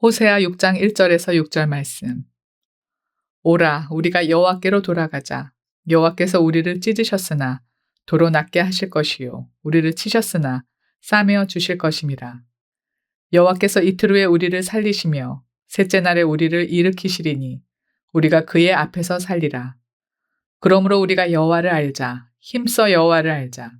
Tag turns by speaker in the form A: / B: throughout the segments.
A: 호세아 6장 1절에서 6절 말씀. 오라, 우리가 여호와께로 돌아가자. 여호와께서 우리를 찢으셨으나 도로 낫게 하실 것이요, 우리를 치셨으나 싸매어 주실 것임이라. 여호와께서 이틀 후에 우리를 살리시며 셋째 날에 우리를 일으키시리니 우리가 그의 앞에서 살리라. 그러므로 우리가 여호와를 알자. 힘써 여호와를 알자.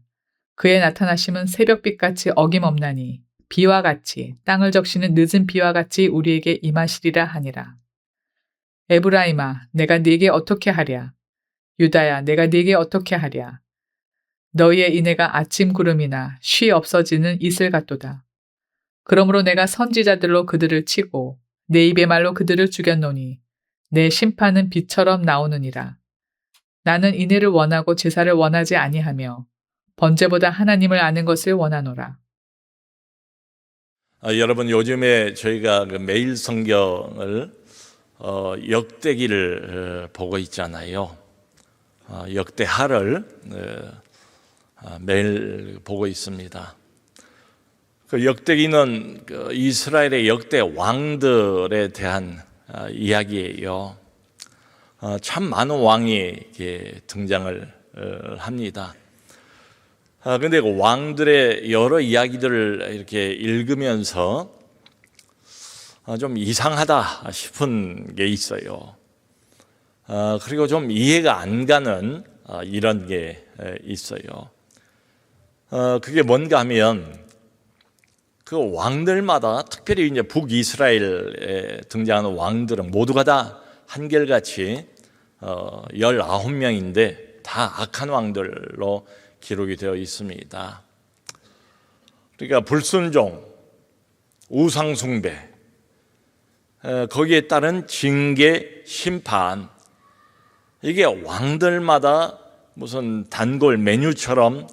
A: 그의 나타나심은 새벽빛같이 어김없나니 비와 같이 땅을 적시는 늦은 비와 같이 우리에게 임하시리라 하니라. 에브라임아, 내가 네게 어떻게 하랴? 유다야, 내가 네게 어떻게 하랴? 너희의 인애가 아침 구름이나 쉬 없어지는 이슬 같도다. 그러므로 내가 선지자들로 그들을 치고 내 입의 말로 그들을 죽였노니 내 심판은 비처럼 나오느니라. 나는 인애를 원하고 제사를 원하지 아니하며 번제보다 하나님을 아는 것을 원하노라.
B: 여러분, 요즘에 저희가 매일 성경을 역대기를 보고 있잖아요. 역대하를 매일 보고 있습니다. 그 역대기는 이스라엘의 역대 왕들에 대한 이야기예요. 참 많은 왕이 등장을 합니다. 그런데 그 왕들의 여러 이야기들을 이렇게 읽으면서 좀 이상하다 싶은 게 있어요. 그리고 좀 이해가 안 가는 이런 게 있어요. 그게 뭔가 하면 그 왕들마다, 특별히 이제 북이스라엘에 등장하는 왕들은 모두가 다 한결같이 19명인데 다 악한 왕들로 기록이 되어 있습니다. 그러니까 불순종, 우상숭배, 거기에 따른 징계, 심판, 이게 왕들마다 무슨 단골 메뉴처럼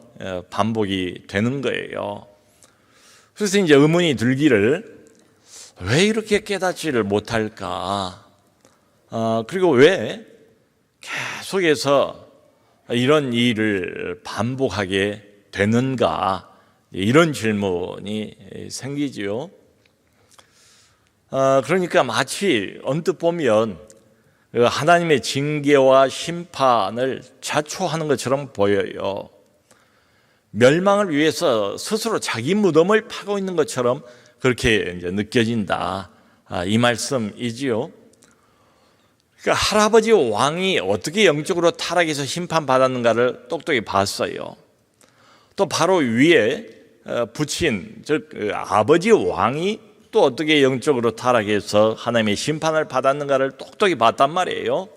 B: 반복이 되는 거예요. 그래서 이제 의문이 들기를, 왜 이렇게 깨닫지를 못할까? 그리고 왜 계속해서 이런 일을 반복하게 되는가? 이런 질문이 생기지요. 그러니까 마치 언뜻 보면 하나님의 징계와 심판을 자초하는 것처럼 보여요. 멸망을 위해서 스스로 자기 무덤을 파고 있는 것처럼 그렇게 이제 느껴진다. 이 말씀이지요. 그러니까 할아버지 왕이 어떻게 영적으로 타락해서 심판받았는가를 똑똑히 봤어요. 또 바로 위에 부친, 즉 아버지 왕이 또 어떻게 영적으로 타락해서 하나님의 심판을 받았는가를 똑똑히 봤단 말이에요.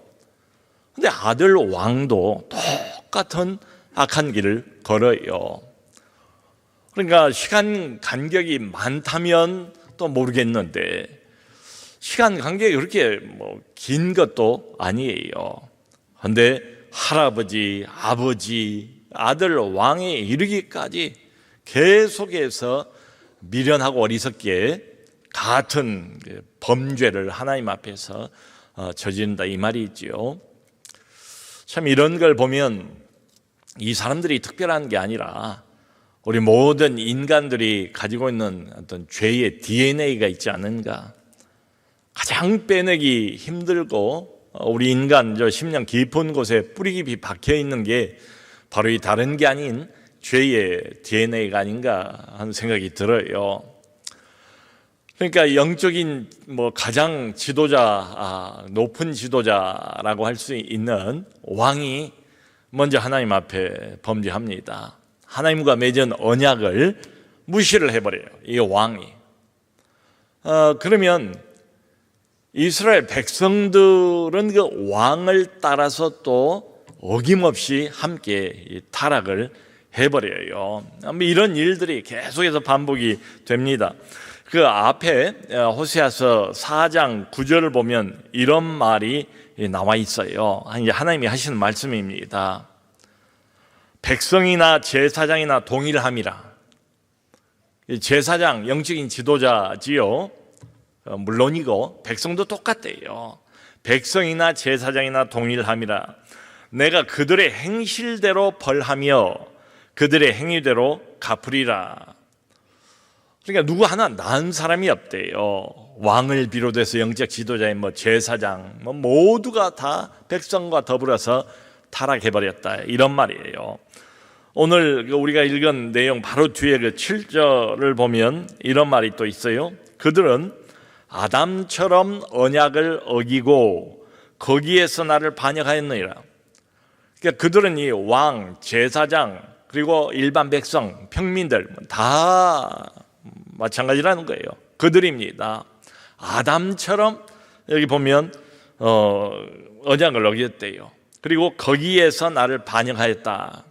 B: 그런데 아들 왕도 똑같은 악한 길을 걸어요. 그러니까 시간 간격이 많다면 또 모르겠는데 시간 간격이 그렇게 긴 것도 아니에요. 그런데 할아버지, 아버지, 아들 왕에 이르기까지 계속해서 미련하고 어리석게 같은 범죄를 하나님 앞에서 저지른다, 이 말이지요. 참 이런 걸 보면 이 사람들이 특별한 게 아니라 우리 모든 인간들이 가지고 있는 어떤 죄의 DNA가 있지 않은가. 가장 빼내기 힘들고 우리 인간 심령 깊은 곳에 뿌리 깊이 박혀 있는 게 바로 이 다른 게 아닌 죄의 DNA가 아닌가 하는 생각이 들어요. 그러니까 영적인 가장 지도자, 높은 지도자라고 할 수 있는 왕이 먼저 하나님 앞에 범죄합니다. 하나님과 맺은 언약을 무시를 해버려요, 이 왕이. 그러면 이스라엘 백성들은 그 왕을 따라서 또 어김없이 함께 타락을 해버려요. 이런 일들이 계속해서 반복이 됩니다. 그 앞에 호세아서 4장 9절을 보면 이런 말이 나와 있어요. 이제 하나님이 하시는 말씀입니다. 백성이나 제사장이나 동일함이라. 제사장, 영적인 지도자지요. 물론이고 백성도 똑같대요. 백성이나 제사장이나 동일함이라. 내가 그들의 행실대로 벌하며 그들의 행위대로 갚으리라. 그러니까 누구 하나 나은 사람이 없대요. 왕을 비롯해서 영적 지도자인 제사장 모두가 다 백성과 더불어서 타락해버렸다, 이런 말이에요. 오늘 우리가 읽은 내용 바로 뒤에 그 7절을 보면 이런 말이 또 있어요. 그들은 아담처럼 언약을 어기고 거기에서 나를 반역하였느니라. 그러니까 그들은 이 왕, 제사장, 그리고 일반 백성, 평민들 다 마찬가지라는 거예요. 그들입니다. 아담처럼 여기 보면 언약을 어겼대요. 그리고 거기에서 나를 반역하였다.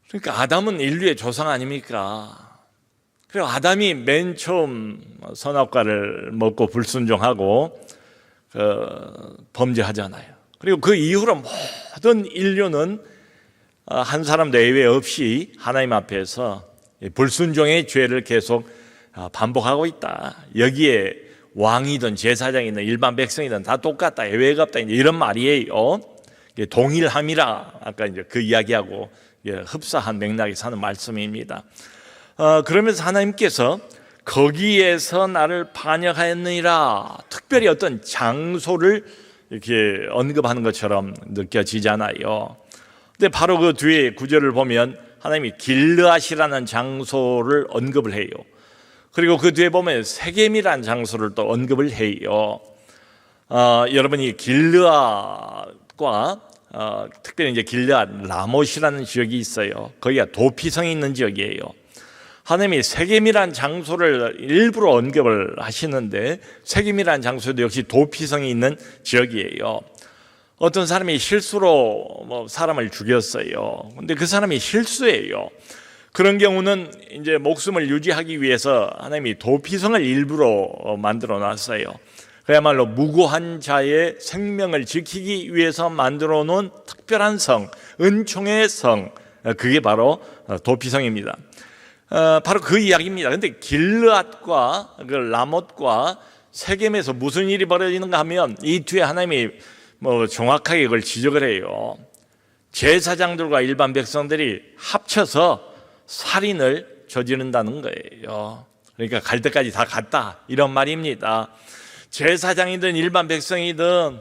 B: 그러니까 아담은 인류의 조상 아닙니까? 그리고 아담이 맨 처음 선악과를 먹고 불순종하고 범죄하잖아요. 그리고 그 이후로 모든 인류는 한 사람도 예외 없이 하나님 앞에서 불순종의 죄를 계속 반복하고 있다. 여기에 왕이든 제사장이든 일반 백성이든 다 똑같다, 예외가 없다, 이런 말이에요. 동일함이라 아까 이제 그 이야기하고 흡사한 맥락에서 하는 말씀입니다. 그러면서 하나님께서 거기에서 나를 반역하였느니라, 특별히 어떤 장소를 이렇게 언급하는 것처럼 느껴지잖아요. 근데 바로 그 뒤에 구절을 보면 하나님이 길르앗이라는 장소를 언급을 해요. 그리고 그 뒤에 보면 세겜이라는 장소를 또 언급을 해요. 여러분이 길르앗과 특별히 이제 길르앗 라못이라는 지역이 있어요. 거기가 도피성이 있는 지역이에요. 하나님이 세겜이라는 장소를 일부러 언급을 하시는데 세겜이라는 장소도 역시 도피성이 있는 지역이에요. 어떤 사람이 실수로 사람을 죽였어요. 근데 그 사람이 실수예요. 그런 경우는 이제 목숨을 유지하기 위해서 하나님이 도피성을 일부러 만들어 놨어요. 그야말로 무고한 자의 생명을 지키기 위해서 만들어 놓은 특별한 성, 은총의 성, 그게 바로 도피성입니다. 바로 그 이야기입니다. 근데 길르앗과 그 라못과 세겜에서 무슨 일이 벌어지는가 하면 이 뒤에 하나님이 정확하게 그걸 지적을 해요. 제사장들과 일반 백성들이 합쳐서 살인을 저지른다는 거예요. 그러니까 갈 때까지 다 갔다, 이런 말입니다. 제사장이든 일반 백성이든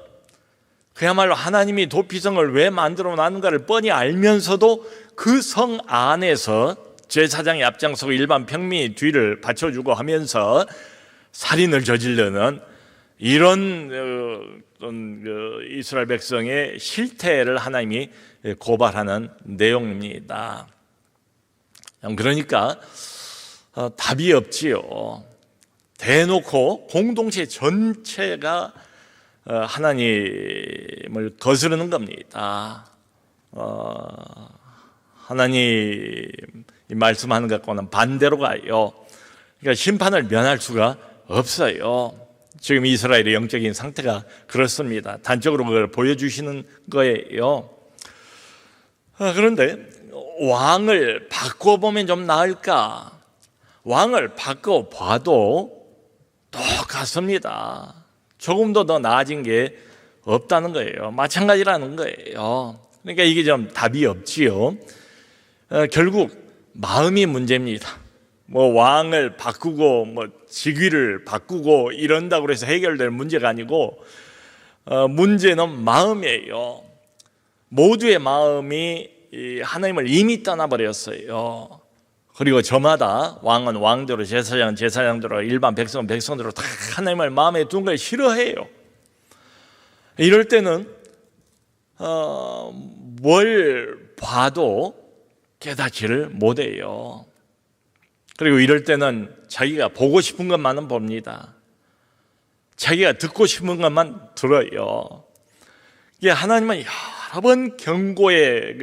B: 그야말로 하나님이 도피성을 왜 만들어 놨는가를 뻔히 알면서도 그 성 안에서 제사장이 앞장서고 일반 평민이 뒤를 받쳐주고 하면서 살인을 저지르는 이런 이스라엘 백성의 실태를 하나님이 고발하는 내용입니다. 그러니까 답이 없지요. 대놓고 공동체 전체가 하나님을 거스르는 겁니다. 하나님 말씀하는 것과는 반대로 가요. 그러니까 심판을 면할 수가 없어요. 지금 이스라엘의 영적인 상태가 그렇습니다. 단적으로 그걸 보여주시는 거예요. 그런데 왕을 바꿔보면 좀 나을까? 왕을 바꿔봐도 똑같습니다. 조금도 더 나아진 게 없다는 거예요. 마찬가지라는 거예요. 그러니까 이게 좀 답이 없지요. 결국 마음이 문제입니다. 왕을 바꾸고 직위를 바꾸고 이런다고 해서 해결될 문제가 아니고 문제는 마음이에요. 모두의 마음이 하나님을 이미 떠나버렸어요. 그리고 저마다 왕은 왕대로, 제사장은 제사장대로, 일반 백성은 백성대로 다 하나님을 마음에 둔 걸 싫어해요. 이럴 때는 뭘 봐도 깨닫지를 못해요. 그리고 이럴 때는 자기가 보고 싶은 것만은 봅니다. 자기가 듣고 싶은 것만 들어요. 이게 하나님은 여러 번 경고의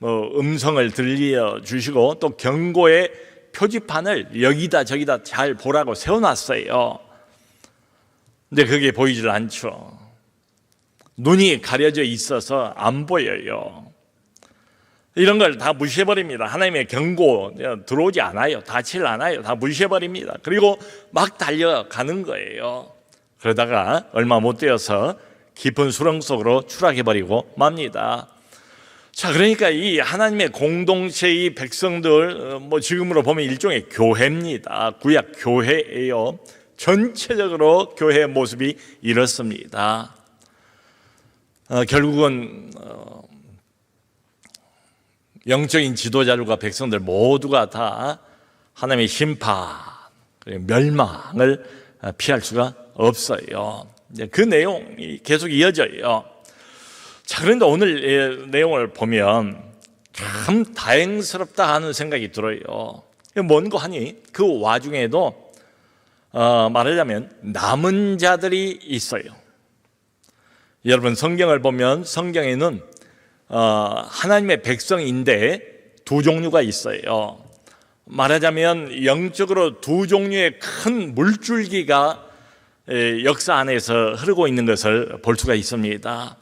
B: 음성을 들려주시고 또 경고의 표지판을 여기다 저기다 잘 보라고 세워놨어요. 근데 그게 보이질 않죠. 눈이 가려져 있어서 안 보여요. 이런 걸 다 무시해버립니다. 하나님의 경고 들어오지 않아요. 닿질 않아요. 다 무시해버립니다. 그리고 막 달려가는 거예요. 그러다가 얼마 못 되어서 깊은 수렁 속으로 추락해버리고 맙니다. 자, 그러니까 이 하나님의 공동체의 백성들, 지금으로 보면 일종의 교회입니다. 구약 교회예요. 전체적으로 교회의 모습이 이렇습니다. 결국은 영적인 지도자들과 백성들 모두가 다 하나님의 심판, 멸망을 피할 수가 없어요. 그 내용이 계속 이어져요. 자, 그런데 오늘 내용을 보면 참 다행스럽다 하는 생각이 들어요. 뭔고 하니 그 와중에도 말하자면 남은 자들이 있어요. 여러분, 성경을 보면 성경에는 하나님의 백성인데 두 종류가 있어요. 말하자면 영적으로 두 종류의 큰 물줄기가 역사 안에서 흐르고 있는 것을 볼 수가 있습니다.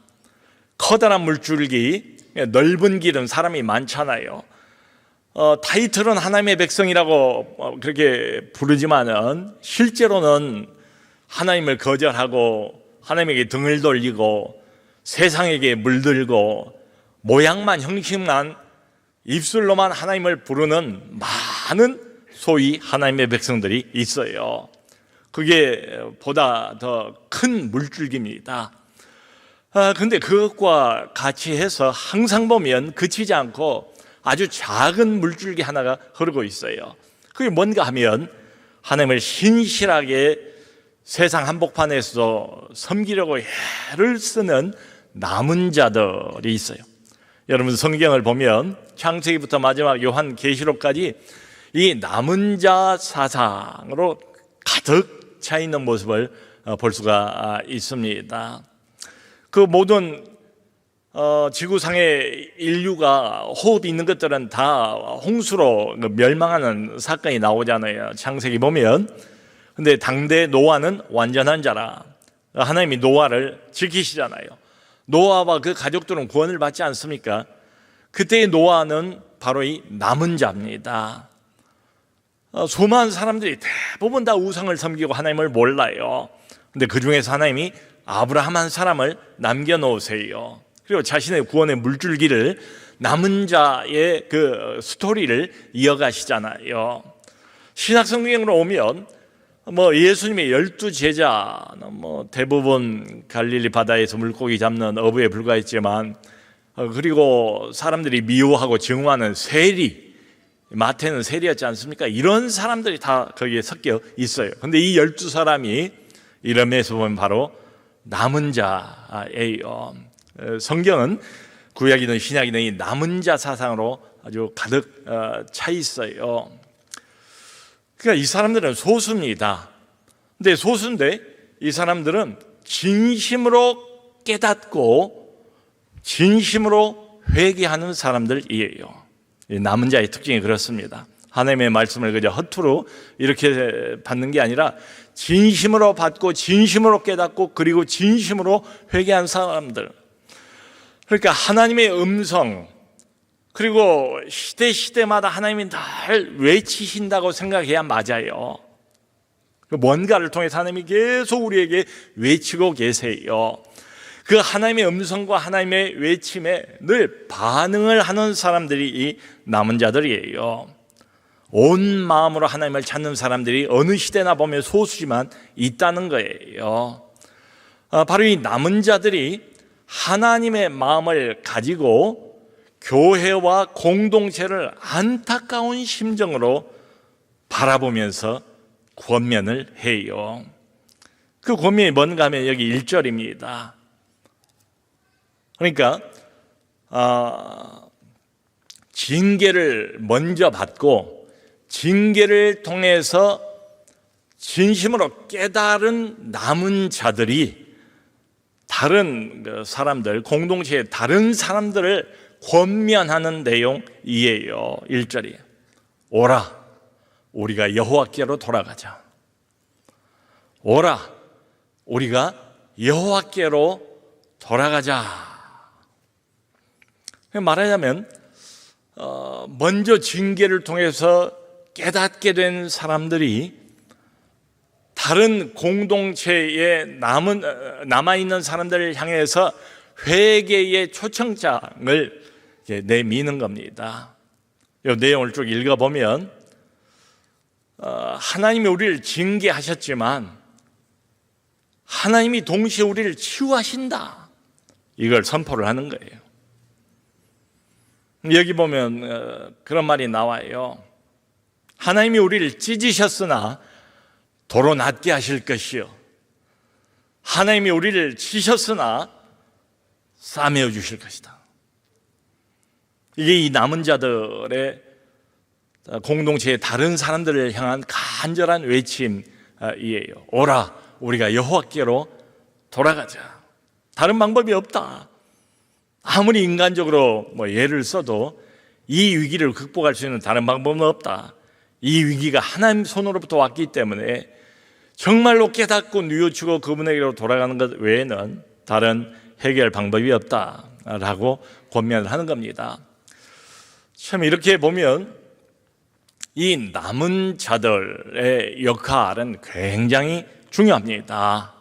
B: 커다란 물줄기, 넓은 길은 사람이 많잖아요. 타이틀은 하나님의 백성이라고 그렇게 부르지만은 실제로는 하나님을 거절하고 하나님에게 등을 돌리고 세상에게 물들고 모양만 형식만 입술로만 하나님을 부르는 많은 소위 하나님의 백성들이 있어요. 그게 보다 더 큰 물줄기입니다. 근데 그것과 같이 해서 항상 보면 그치지 않고 아주 작은 물줄기 하나가 흐르고 있어요. 그게 뭔가 하면 하나님을 신실하게 세상 한복판에서 섬기려고 애를 쓰는 남은 자들이 있어요. 여러분, 성경을 보면 창세기부터 마지막 요한계시록까지 이 남은 자 사상으로 가득 차 있는 모습을 볼 수가 있습니다. 그 모든 지구상의 인류가 호흡이 있는 것들은 다 홍수로 멸망하는 사건이 나오잖아요. 창세기 보면. 근데 당대 노아는 완전한 자라. 하나님이 노아를 지키시잖아요. 노아와 그 가족들은 구원을 받지 않습니까? 그때의 노아는 바로 이 남은 자입니다. 수많은 사람들이 대부분 다 우상을 섬기고 하나님을 몰라요. 근데 그 중에서 하나님이 아브라함 한 사람을 남겨놓으세요. 그리고 자신의 구원의 물줄기를 남은 자의 그 스토리를 이어가시잖아요. 신약성경으로 오면 예수님의 12제자 대부분 갈릴리 바다에서 물고기 잡는 어부에 불과했지만, 그리고 사람들이 미워하고 증오하는 세리, 마태는 세리였지 않습니까? 이런 사람들이 다 거기에 섞여 있어요. 근데 이 12사람이 이런 면에서 보면 바로 남은 자예요. 성경은 구약이든 신약이든 이 남은 자 사상으로 아주 가득 차 있어요. 그러니까 이 사람들은 소수입니다. 근데 소수인데 이 사람들은 진심으로 깨닫고 진심으로 회개하는 사람들이에요. 남은 자의 특징이 그렇습니다. 하나님의 말씀을 그저 허투루 이렇게 받는 게 아니라 진심으로 받고 진심으로 깨닫고 그리고 진심으로 회개한 사람들. 그러니까 하나님의 음성, 그리고 시대마다 하나님이 늘 외치신다고 생각해야 맞아요. 뭔가를 통해서 하나님이 계속 우리에게 외치고 계세요. 그 하나님의 음성과 하나님의 외침에 늘 반응을 하는 사람들이 이 남은 자들이에요. 온 마음으로 하나님을 찾는 사람들이 어느 시대나 보면 소수지만 있다는 거예요. 바로 이 남은 자들이 하나님의 마음을 가지고 교회와 공동체를 안타까운 심정으로 바라보면서 권면을 해요. 그 권면이 뭔가 하면 여기 1절입니다. 그러니까 징계를 먼저 받고 징계를 통해서 진심으로 깨달은 남은 자들이 다른 사람들, 공동체의 다른 사람들을 권면하는 내용이에요. 1절이 오라, 우리가 여호와께로 돌아가자. 오라, 우리가 여호와께로 돌아가자. 말하자면 먼저 징계를 통해서 깨닫게 된 사람들이 다른 공동체에 남아있는 사람들을 향해서 회개의 초청장을 내미는 겁니다. 이 내용을 쭉 읽어보면 하나님이 우리를 징계하셨지만 하나님이 동시에 우리를 치유하신다, 이걸 선포를 하는 거예요. 여기 보면 그런 말이 나와요. 하나님이 우리를 찢으셨으나 도로 낫게 하실 것이요, 하나님이 우리를 치셨으나 싸매어 주실 것이다. 이게 이 남은 자들의 공동체의 다른 사람들을 향한 간절한 외침이에요. 오라, 우리가 여호와께로 돌아가자. 다른 방법이 없다. 아무리 인간적으로 예를 써도 이 위기를 극복할 수 있는 다른 방법은 없다. 이 위기가 하나님 손으로부터 왔기 때문에 정말로 깨닫고 뉘우치고 그분에게로 돌아가는 것 외에는 다른 해결 방법이 없다라고 권면을 하는 겁니다. 참 이렇게 보면 이 남은 자들의 역할은 굉장히 중요합니다.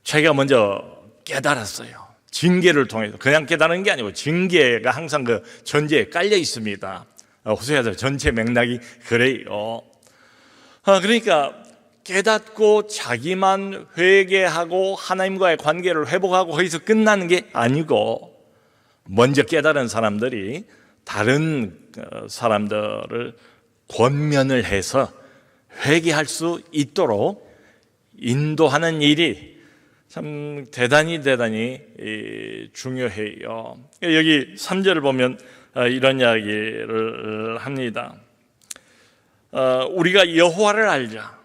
B: 자기가 먼저 깨달았어요. 징계를 통해서. 그냥 깨달은 게 아니고 징계가 항상 그 전제에 깔려 있습니다. 호세아서 전체 맥락이 그래요. 그러니까 깨닫고 자기만 회개하고 하나님과의 관계를 회복하고 거기서 끝나는 게 아니고, 먼저 깨달은 사람들이 다른 사람들을 권면을 해서 회개할 수 있도록 인도하는 일이 참 대단히 중요해요. 여기 3절을 보면 이런 이야기를 합니다. 우리가 여호와를 알자.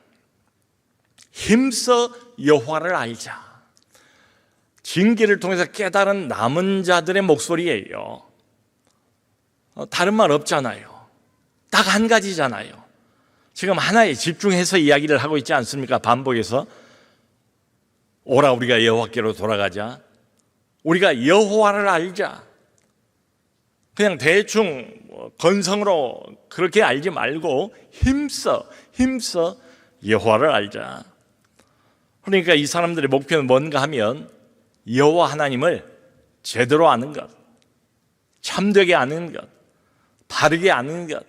B: 힘써 여호와를 알자. 징계를 통해서 깨달은 남은 자들의 목소리예요. 다른 말 없잖아요. 딱 한 가지잖아요. 지금 하나에 집중해서 이야기를 하고 있지 않습니까? 반복해서 오라, 우리가 여호와께로 돌아가자. 우리가 여호와를 알자. 그냥 대충 건성으로 그렇게 알지 말고 힘써 여호와를 알자. 그러니까 이 사람들의 목표는 뭔가 하면 여호와 하나님을 제대로 아는 것, 참되게 아는 것, 바르게 아는 것,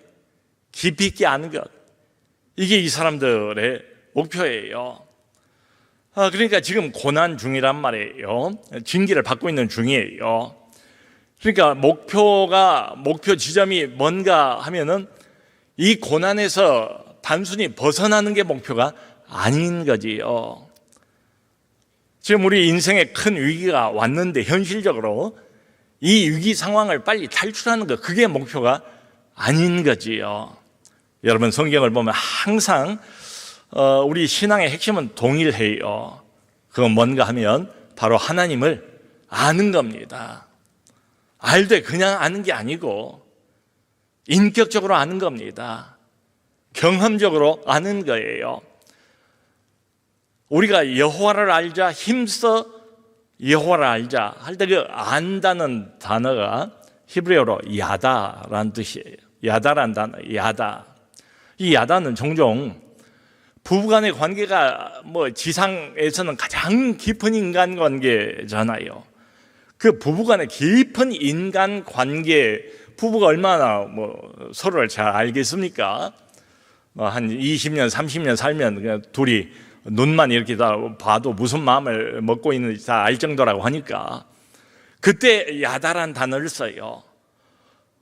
B: 깊이 있게 아는 것, 이게 이 사람들의 목표예요. 그러니까 지금 고난 중이란 말이에요. 징계를 받고 있는 중이에요. 그러니까 목표 지점이 뭔가 하면은 이 고난에서 단순히 벗어나는 게 목표가 아닌 거지요. 지금 우리 인생에 큰 위기가 왔는데 현실적으로 이 위기 상황을 빨리 탈출하는 것, 그게 목표가 아닌 거지요. 여러분, 성경을 보면 항상 우리 신앙의 핵심은 동일해요. 그건 뭔가 하면 바로 하나님을 아는 겁니다. 알되 그냥 아는 게 아니고 인격적으로 아는 겁니다. 경험적으로 아는 거예요. 우리가 여호와를 알자, 힘써 여호와를 알자 할 때 그 안다는 단어가 히브리어로 야다라는 뜻이에요. 야다라는 단어, 야다. 이 야다는 종종 부부간의 관계가 지상에서는 가장 깊은 인간 관계잖아요. 그 부부간의 깊은 인간 관계, 부부가 얼마나 서로를 잘 알겠습니까? 한 20년, 30년 살면 그냥 둘이 눈만 이렇게 다 봐도 무슨 마음을 먹고 있는지 다 알 정도라고 하니까 그때 야다란 단어를 써요.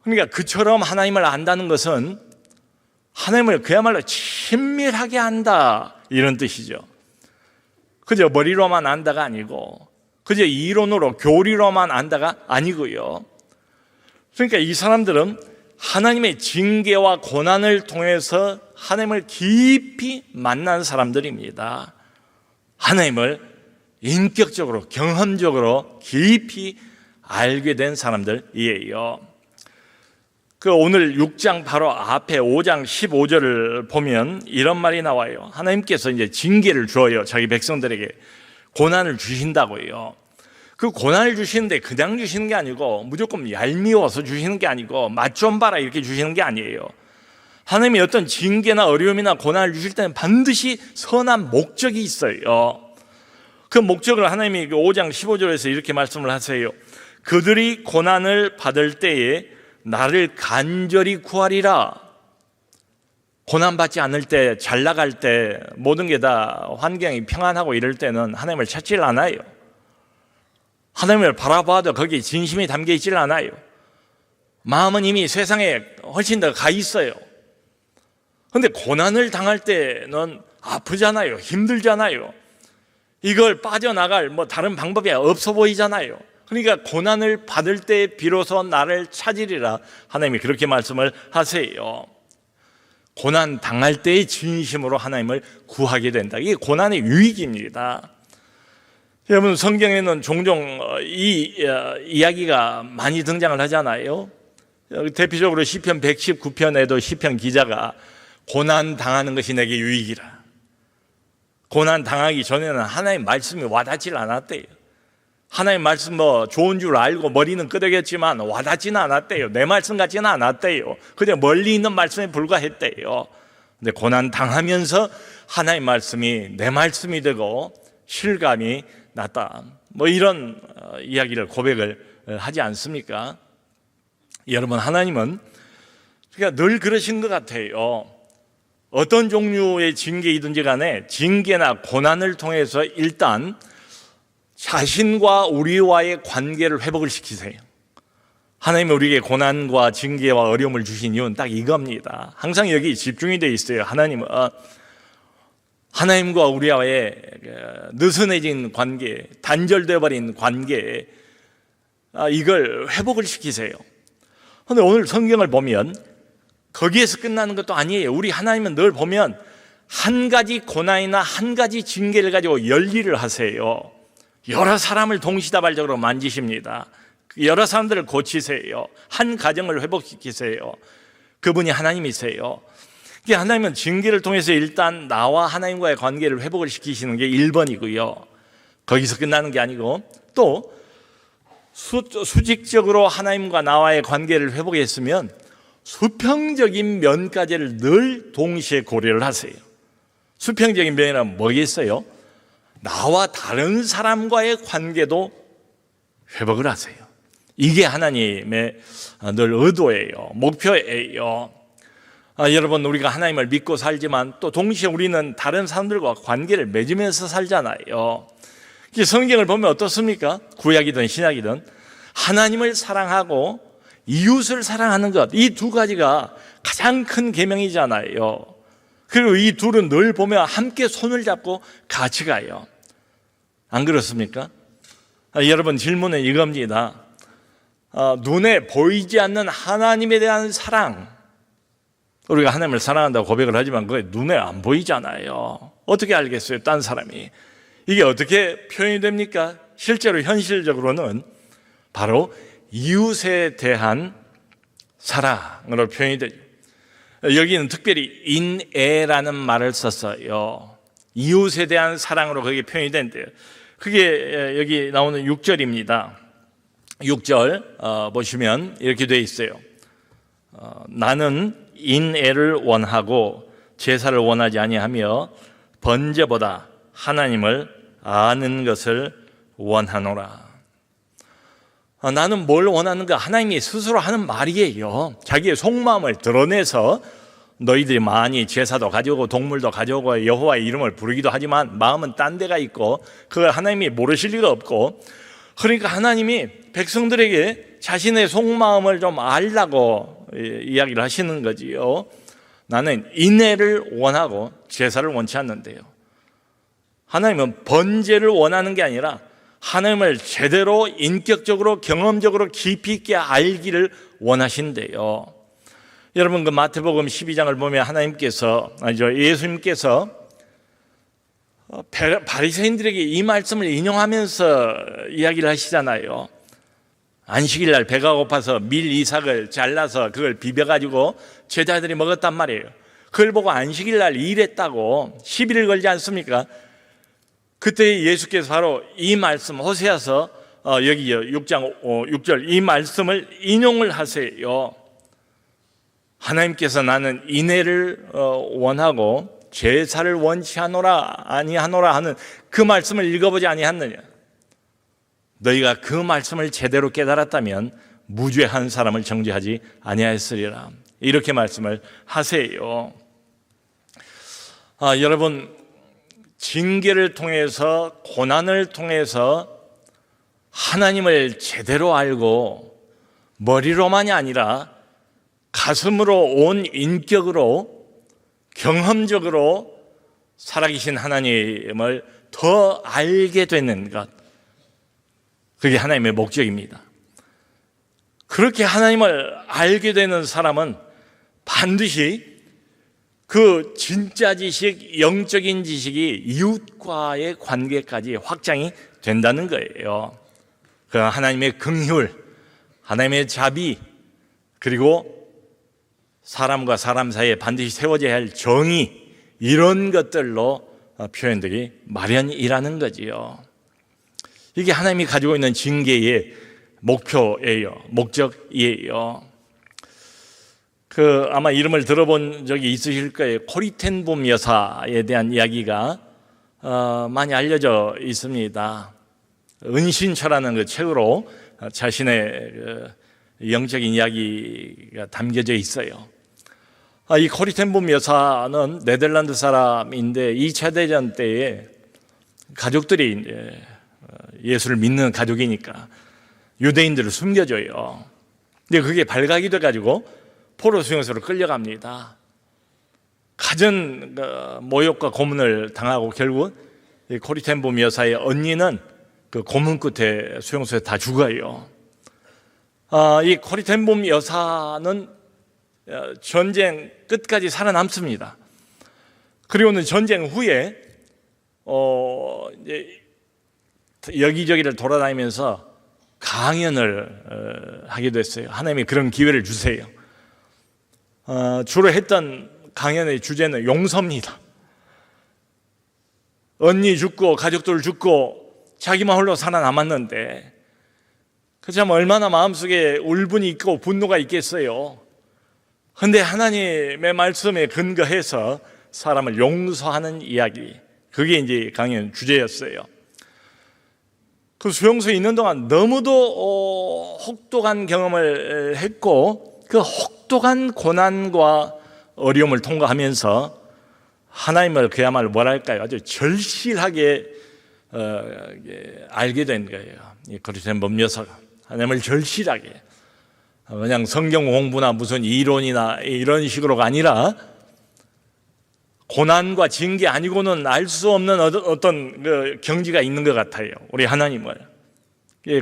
B: 그러니까 그처럼 하나님을 안다는 것은 하나님을 그야말로 친밀하게 안다, 이런 뜻이죠. 그저 머리로만 안다가 아니고, 그저 이론으로 교리로만 안다가 아니고요. 그러니까 이 사람들은 하나님의 징계와 고난을 통해서 하나님을 깊이 만난 사람들입니다. 하나님을 인격적으로, 경험적으로 깊이 알게 된 사람들이에요. 오늘 6장 바로 앞에 5장 15절을 보면 이런 말이 나와요. 하나님께서 이제 징계를 주어요. 자기 백성들에게 고난을 주신다고요. 그 고난을 주시는데 그냥 주시는 게 아니고, 무조건 얄미워서 주시는 게 아니고, 맛 좀 봐라 이렇게 주시는 게 아니에요. 하나님이 어떤 징계나 어려움이나 고난을 주실 때는 반드시 선한 목적이 있어요. 그 목적을 하나님이 5장 15절에서 이렇게 말씀을 하세요. 그들이 고난을 받을 때에 나를 간절히 구하리라. 고난받지 않을 때, 잘 나갈 때, 모든 게 다 환경이 평안하고 이럴 때는 하나님을 찾질 않아요. 하나님을 바라봐도 거기에 진심이 담겨 있질 않아요. 마음은 이미 세상에 훨씬 더 가 있어요. 그런데 고난을 당할 때는 아프잖아요. 힘들잖아요. 이걸 빠져나갈 다른 방법이 없어 보이잖아요. 그러니까 고난을 받을 때 비로소 나를 찾으리라. 하나님이 그렇게 말씀을 하세요. 고난 당할 때의 진심으로 하나님을 구하게 된다. 이게 고난의 유익입니다. 여러분, 성경에는 종종 이 이야기가 많이 등장을 하잖아요. 대표적으로 시편 119편에도 시편 기자가 고난 당하는 것이 내게 유익이라. 고난 당하기 전에는 하나님 말씀이 와닿질 않았대요. 하나님 말씀 좋은 줄 알고 머리는 끄덕였지만 와닿지는 않았대요. 내 말씀 같지는 않았대요. 그냥 멀리 있는 말씀에 불과했대요. 근데 고난 당하면서 하나님 말씀이 내 말씀이 되고 실감이 났다. 이런 이야기를 고백을 하지 않습니까? 여러분, 하나님은 그러니까 늘 그러신 것 같아요. 어떤 종류의 징계이든지 간에 징계나 고난을 통해서 일단 자신과 우리와의 관계를 회복을 시키세요. 하나님이 우리에게 고난과 징계와 어려움을 주신 이유는 딱 이겁니다. 항상 여기 집중이 되어 있어요. 하나님은 하나님과 우리와의 느슨해진 관계, 단절되어 버린 관계, 이걸 회복을 시키세요. 그런데 오늘 성경을 보면 거기에서 끝나는 것도 아니에요. 우리 하나님은 늘 보면 한 가지 고난이나 한 가지 징계를 가지고 열일을 하세요. 여러 사람을 동시다발적으로 만지십니다. 여러 사람들을 고치세요. 한 가정을 회복시키세요. 그분이 하나님이세요. 하나님은 징계를 통해서 일단 나와 하나님과의 관계를 회복을 시키시는 게 1번이고요. 거기서 끝나는 게 아니고 또 수직적으로 하나님과 나와의 관계를 회복했으면 수평적인 면까지를 늘 동시에 고려를 하세요. 수평적인 면이란 뭐겠어요? 나와 다른 사람과의 관계도 회복을 하세요. 이게 하나님의 늘 의도예요. 목표예요. 여러분, 우리가 하나님을 믿고 살지만 또 동시에 우리는 다른 사람들과 관계를 맺으면서 살잖아요. 성경을 보면 어떻습니까? 구약이든 신약이든 하나님을 사랑하고 이웃을 사랑하는 것, 이 두 가지가 가장 큰 계명이잖아요. 그리고 이 둘은 늘 보면 함께 손을 잡고 같이 가요. 안 그렇습니까? 여러분, 질문은 이겁니다. 눈에 보이지 않는 하나님에 대한 사랑, 우리가 하나님을 사랑한다고 고백을 하지만 그게 눈에 안 보이잖아요. 어떻게 알겠어요? 딴 사람이. 이게 어떻게 표현이 됩니까? 실제로 현실적으로는 바로 이웃에 대한 사랑으로 표현이 되죠. 여기는 특별히 인애라는 말을 썼어요. 이웃에 대한 사랑으로 그게 표현이 된대요. 그게 여기 나오는 6절입니다. 6절 보시면 이렇게 되어 있어요. 나는 인애를 원하고 제사를 원하지 아니하며 번제보다 하나님을 아는 것을 원하노라. 나는 뭘 원하는가? 하나님이 스스로 하는 말이에요. 자기의 속마음을 드러내서 너희들이 많이 제사도 가져오고 동물도 가져오고 여호와의 이름을 부르기도 하지만 마음은 딴 데가 있고 그걸 하나님이 모르실 리가 없고, 그러니까 하나님이 백성들에게 자신의 속마음을 좀 알라고 이야기를 하시는 거지요. 나는 인애를 원하고 제사를 원치 않는데요. 하나님은 번제를 원하는 게 아니라 하나님을 제대로 인격적으로 경험적으로 깊이 있게 알기를 원하신대요. 여러분, 그 마태복음 12장을 보면 예수님께서 바리새인들에게 이 말씀을 인용하면서 이야기를 하시잖아요. 안식일 날 배가 고파서 밀 이삭을 잘라서 그걸 비벼가지고 제자들이 먹었단 말이에요. 그걸 보고 안식일 날 일했다고 시비를 걸지 않습니까? 그때 예수께서 바로 이 말씀, 호세아서 여기 6장 6절 이 말씀을 인용을 하세요. 하나님께서 나는 인애를 원하고 제사를 원치 아니하노라 하는 그 말씀을 읽어보지 아니하느냐. 너희가 그 말씀을 제대로 깨달았다면 무죄한 사람을 정죄하지 아니하였으리라. 이렇게 말씀을 하세요. 여러분, 징계를 통해서, 고난을 통해서 하나님을 제대로 알고 머리로만이 아니라 가슴으로, 온 인격으로, 경험적으로 살아계신 하나님을 더 알게 되는 것, 그게 하나님의 목적입니다. 그렇게 하나님을 알게 되는 사람은 반드시 그 진짜 지식, 영적인 지식이 이웃과의 관계까지 확장이 된다는 거예요. 그 하나님의 긍휼, 하나님의 자비, 그리고 사람과 사람 사이에 반드시 세워져야 할 정의, 이런 것들로 표현되기 마련이라는 거지요. 이게 하나님이 가지고 있는 징계의 목표예요. 목적이에요. 아마 이름을 들어본 적이 있으실 거예요. 코리 텐붐 여사에 대한 이야기가 많이 알려져 있습니다. 은신처라는 그 책으로 자신의 영적인 이야기가 담겨져 있어요. 이 코리 텐붐 여사는 네덜란드 사람인데 2차 대전 때에 가족들이 이제 예수를 믿는 가족이니까 유대인들을 숨겨줘요. 근데 그게 발각이 돼가지고 포로 수용소로 끌려갑니다. 갖은 모욕과 고문을 당하고 결국 코리 텐붐 여사의 언니는 그 고문 끝에 수용소에 다 죽어요. 이 코리 텐붐 여사는 전쟁 끝까지 살아남습니다. 그리고는 전쟁 후에 이제 여기저기를 돌아다니면서 강연을 하게 됐어요. 하나님이 그런 기회를 주세요. 주로 했던 강연의 주제는 용서입니다. 언니 죽고 가족들 죽고 자기만 홀로 살아남았는데 그 참 얼마나 마음속에 울분이 있고 분노가 있겠어요. 그런데 하나님의 말씀에 근거해서 사람을 용서하는 이야기, 그게 이제 강연 주제였어요. 그 수용소에 있는 동안 너무도 혹독한 경험을 했고 그 혹독한 고난과 어려움을 통과하면서 하나님을 그야말로 뭐랄까요, 아주 절실하게 알게 된 거예요. 이 코리 텐붐 여사가 하나님을 절실하게, 그냥 성경 공부나 무슨 이론이나 이런 식으로가 아니라 고난과 징계 아니고는 알 수 없는 어떤 그 경지가 있는 것 같아요. 우리 하나님을.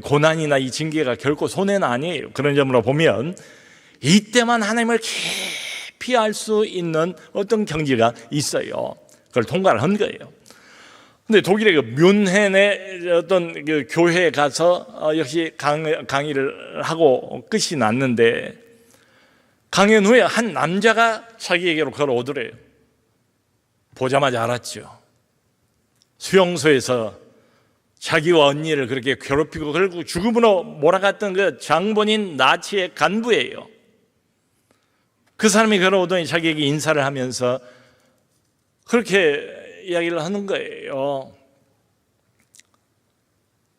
B: 고난이나 이 징계가 결코 손해는 아니에요. 그런 점으로 보면 이때만 하나님을 깊이 알 수 있는 어떤 경지가 있어요. 그걸 통과를 한 거예요. 근데 독일의 그 뮌헨의 어떤 그 교회에 가서 역시 강의를 하고 끝이 났는데, 강연 후에 한 남자가 자기에게로 걸어오더래요. 보자마자 알았죠. 수용소에서 자기와 언니를 그렇게 괴롭히고 결국 죽음으로 몰아갔던 그 장본인 나치의 간부예요. 그 사람이 걸어오더니 자기에게 인사를 하면서 그렇게 이야기를 하는 거예요.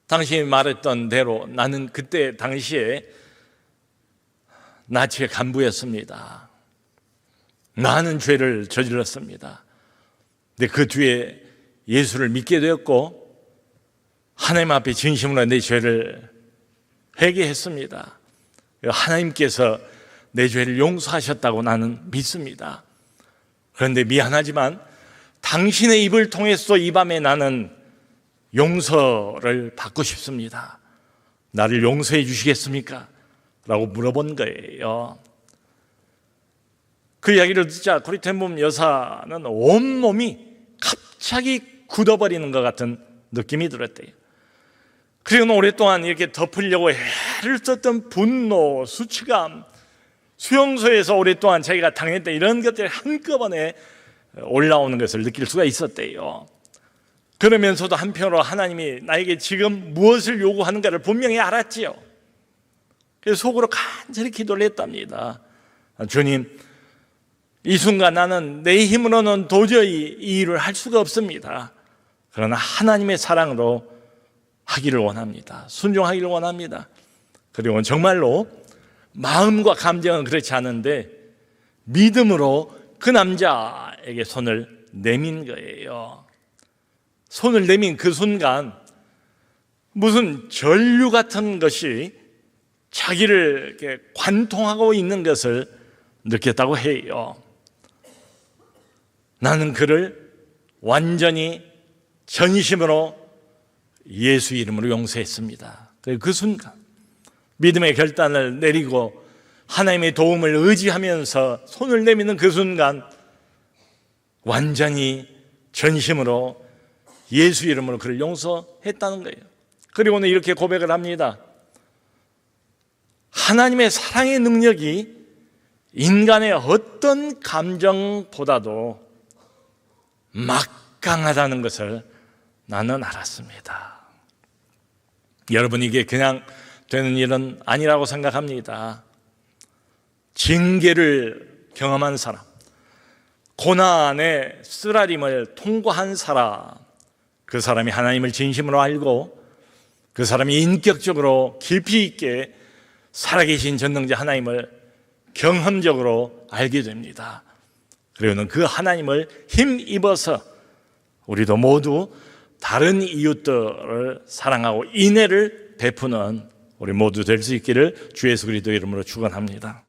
B: 당신이 말했던 대로 나는 그때 당시에 나치의 간부였습니다. 많은 죄를 저질렀습니다. 근데 그 뒤에 예수를 믿게 되었고 하나님 앞에 진심으로 내 죄를 회개했습니다. 하나님께서 내 죄를 용서하셨다고 나는 믿습니다. 그런데 미안하지만 당신의 입을 통해서 이 밤에 나는 용서를 받고 싶습니다. 나를 용서해 주시겠습니까? 라고 물어본 거예요. 그 이야기를 듣자 코리 텐붐 여사는 온몸이 갑자기 굳어버리는 것 같은 느낌이 들었대요. 그리고 오랫동안 이렇게 덮으려고 애를 썼던 분노, 수치감, 수용소에서 오랫동안 자기가 당했던 이런 것들이 한꺼번에 올라오는 것을 느낄 수가 있었대요. 그러면서도 한편으로 하나님이 나에게 지금 무엇을 요구하는가를 분명히 알았지요. 그래서 속으로 간절히 기도를 했답니다. 주님, 이 순간 나는 내 힘으로는 도저히 이 일을 할 수가 없습니다. 그러나 하나님의 사랑으로 하기를 원합니다. 순종하기를 원합니다. 그리고 정말로 마음과 감정은 그렇지 않은데 믿음으로 그 남자에게 손을 내민 거예요. 손을 내민 그 순간 무슨 전류 같은 것이 자기를 이렇게 관통하고 있는 것을 느꼈다고 해요. 나는 그를 완전히 전심으로 예수 이름으로 용서했습니다. 그 순간 믿음의 결단을 내리고 하나님의 도움을 의지하면서 손을 내미는 그 순간 완전히 전심으로 예수 이름으로 그를 용서했다는 거예요. 그리고는 이렇게 고백을 합니다. 하나님의 사랑의 능력이 인간의 어떤 감정보다도 막강하다는 것을 나는 알았습니다. 여러분, 이게 그냥 되는 일은 아니라고 생각합니다. 징계를 경험한 사람, 고난의 쓰라림을 통과한 사람, 그 사람이 하나님을 진심으로 알고 그 사람이 인격적으로 깊이 있게 살아계신 전능자 하나님을 경험적으로 알게 됩니다. 그리고는 그 하나님을 힘입어서 우리도 모두 다른 이웃들을 사랑하고 인애를 베푸는 우리 모두 될 수 있기를 주 예수 그리스도 이름으로 축원합니다.